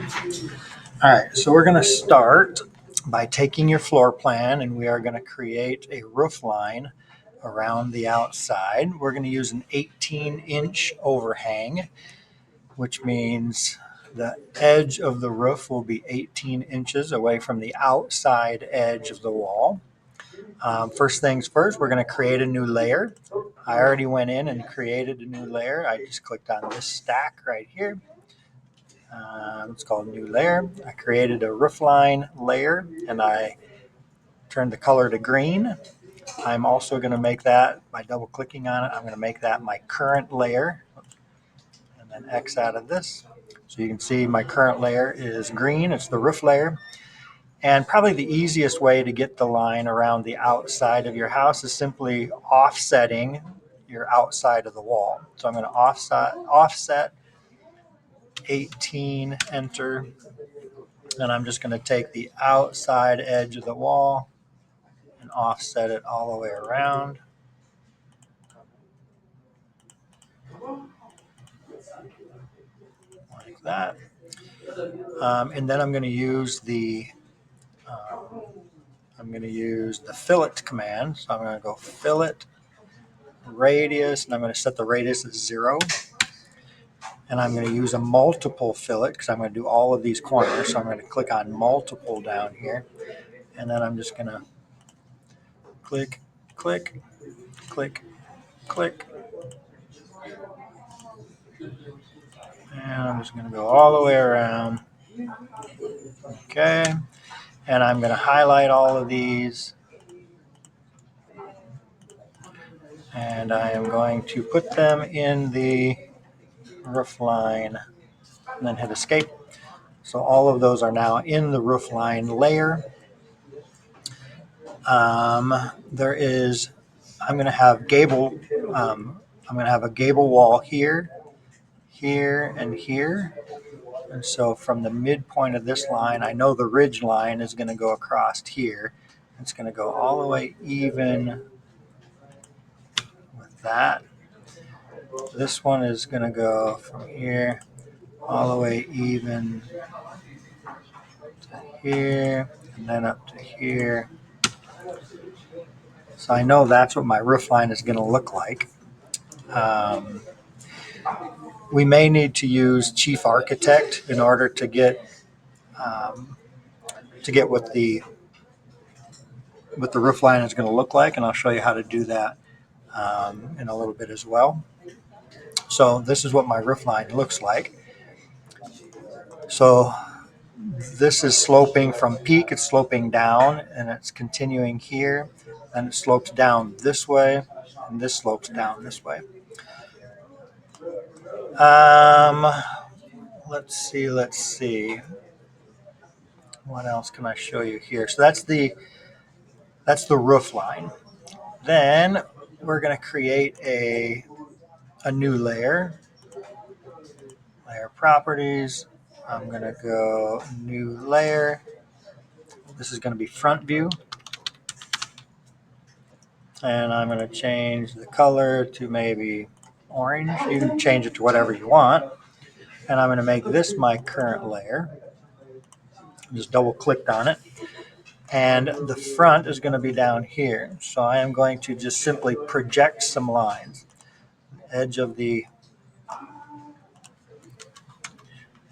All right, so we're going to start by taking your floor plan and we are going to create a roof line around the outside. We're going to use an 18-inch overhang, which means the edge of the roof will be 18 inches away from the outside edge of the wall. First things first, we're going to create a new layer. I already went in and created a new layer. I just clicked on this stack right here. It's called New Layer. I created a roofline layer and I turned the color to green. I'm also going to make that, by double clicking on it, I'm going to make that my current layer and then X out of this. So you can see my current layer is green. It's the roof layer. And probably the easiest way to get the line around the outside of your house is simply offsetting your outside of the wall. So I'm going to offset 18, enter. And I'm just going to take the outside edge of the wall and offset it all the way around. Like that. And then I'm going to use the fillet command. So I'm going to go fillet radius, and I'm going to set the radius as 0. And I'm going to use a multiple fillet because I'm going to do all of these corners. So I'm going to click on multiple down here. And then I'm just going to click, click, click, click. And I'm just going to go all the way around. Okay. And I'm going to highlight all of these. And I am going to put them in the roof line and then hit escape. So all of those are now in the roof line layer. I'm going to have a gable wall here, here, and here. And so from the midpoint of this line, I know the ridge line is going to go across here. It's going to go all the way even with that. This one is going to go from here all the way even to here and then up to here. So I know that's what my roof line is going to look like. We may need to use Chief Architect in order to get what the roof line is going to look like, and I'll show you how to do that in a little bit as well. So this is what my roof line looks like. So this is sloping from peak, it's sloping down, and it's continuing here, and it slopes down this way, and this slopes down this way. Let's see. What else can I show you here? So that's the roof line. Then we're going to create a new layer. Layer properties. I'm going to go new layer. This is going to be front view. And I'm going to change the color to maybe orange. You can change it to whatever you want. And I'm going to make this my current layer. Just double clicked on it. And the front is going to be down here. So I am going to just simply project some lines. Edge of the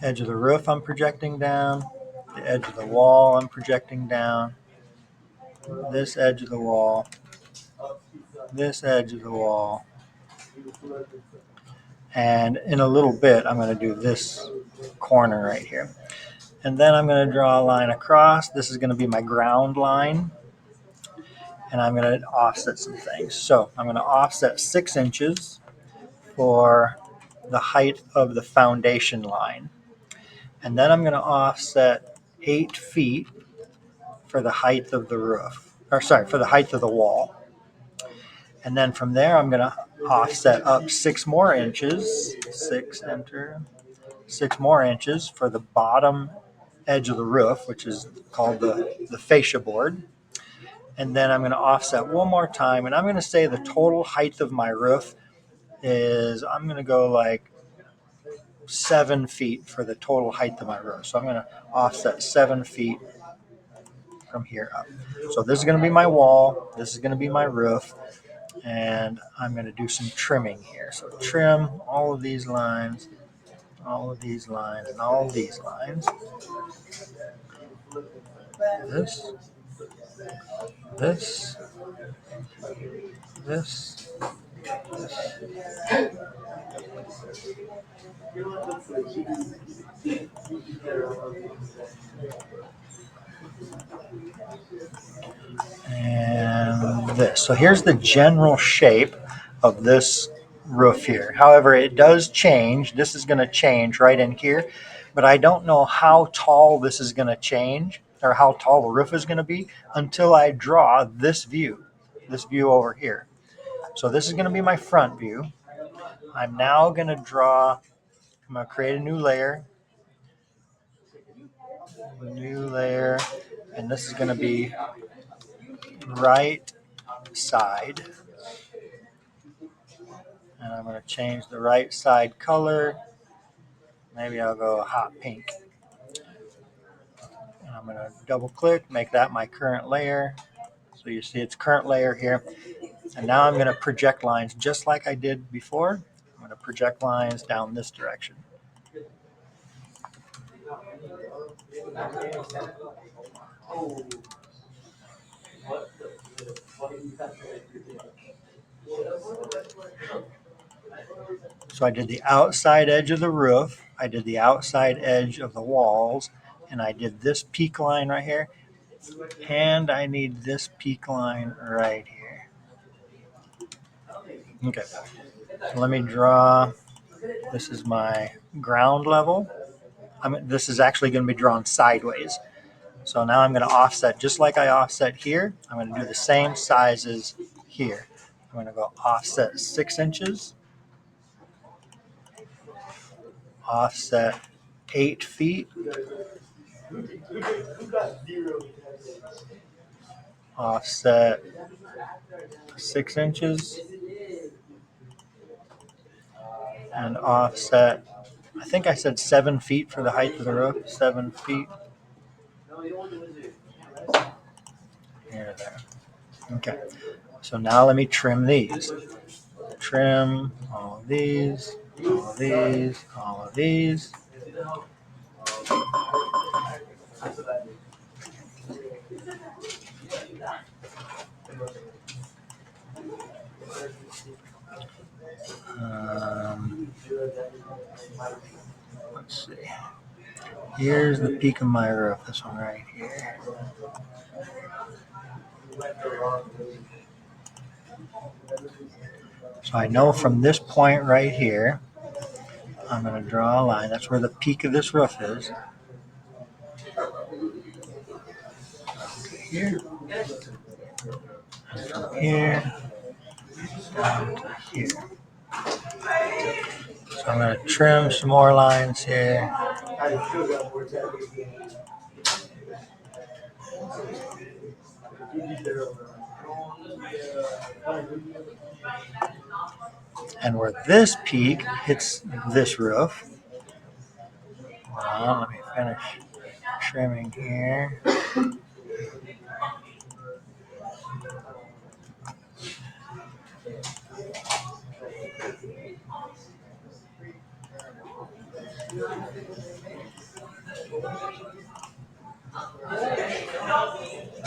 roof I'm projecting down. The edge of the wall I'm projecting down. This edge of the wall. This edge of the wall. And in a little bit, I'm going to do this corner right here. And then I'm going to draw a line across. This is going to be my ground line. And I'm going to offset some things. So I'm going to offset 6 inches for the height of the foundation line. And then I'm going to offset 8 feet for the height of the roof. For the height of the wall. And then from there, I'm going to offset up 6 more inches. 6 more inches for the bottom edge of the roof, which is called the fascia board. And then I'm going to offset one more time. And I'm going to say the total height of my roof is, I'm going to go like 7 feet for the total height of my roof. So I'm going to offset 7 feet from here up. So this is going to be my wall. This is going to be my roof. And I'm going to do some trimming here. So trim all of these lines, all of these lines, and all of these lines. This, this, this, and this. So here's the general shape of this roof here. However, it does change. This is going to change right in here, but I don't know how tall this is going to change or how tall the roof is going to be until I draw this view over here. So this is going to be my front view. I'm now going to draw, I'm going to create a new layer, and this is going to be right side. And I'm going to change the right side color. Maybe I'll go hot pink. And I'm going to double click, make that my current layer. So you see it's current layer here. And now I'm going to project lines just like I did before. I'm going to project lines down this direction. So I did the outside edge of the roof, I did the outside edge of the walls, and I did this peak line right here. And I need this peak line right here. Okay, so let me draw. This is my ground level. This is actually going to be drawn sideways. So now I'm going to offset just like I offset here. I'm going to do the same sizes here. I'm going to go offset 6 inches, offset 8 feet, offset 6 inches, and offset, I think I said 7 feet for the height of the roof, 7 feet. Here, there. Okay, so now let me trim these. Trim all of these, all of these, all of these. Let's see. Here's the peak of my roof, this one right here. So I know from this point right here, I'm going to draw a line. That's where the peak of this roof is. Here. And from here down to here. So I'm going to trim some more lines here. And where this peak hits this roof, well, let me finish trimming here.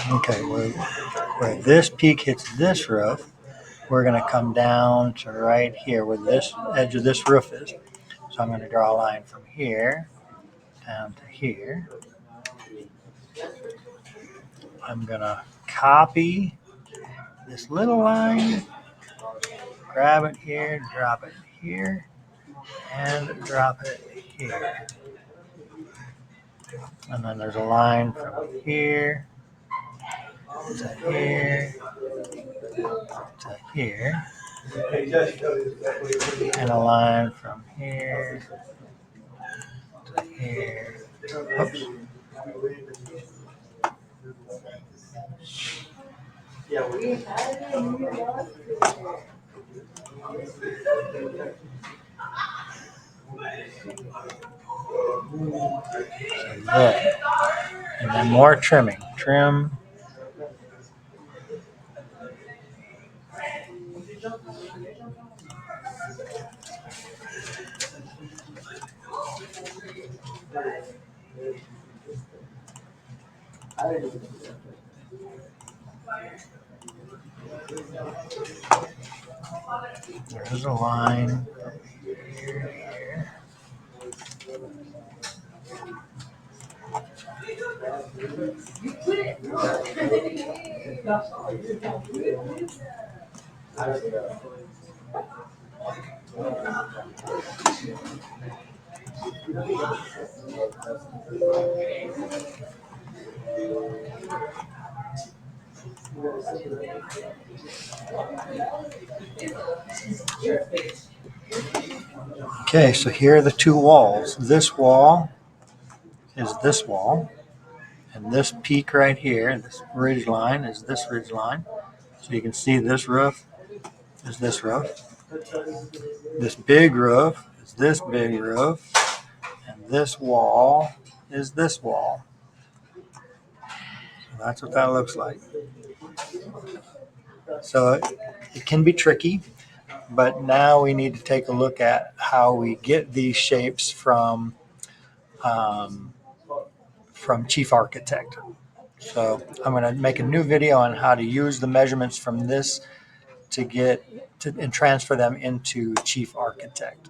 Okay, where this peak hits this roof, we're going to come down to right here where this edge of this roof is. So I'm going to draw a line from here down to here. I'm going to copy this little line, grab it here, drop it here, and drop it here. And then there's a line from here to here to here. And a line from here to here. Oops. Good. And then more trimming. Trim. There's a line. Okay, so here are the two walls. This wall is this wall, and this peak right here, this ridge line is this ridge line. So you can see this roof is this roof. This big roof is this big roof, and this wall is this wall. So that's what that looks like. So it can be tricky, but now we need to take a look at how we get these shapes from Chief Architect. So I'm going to make a new video on how to use the measurements from this to get to and transfer them into Chief Architect.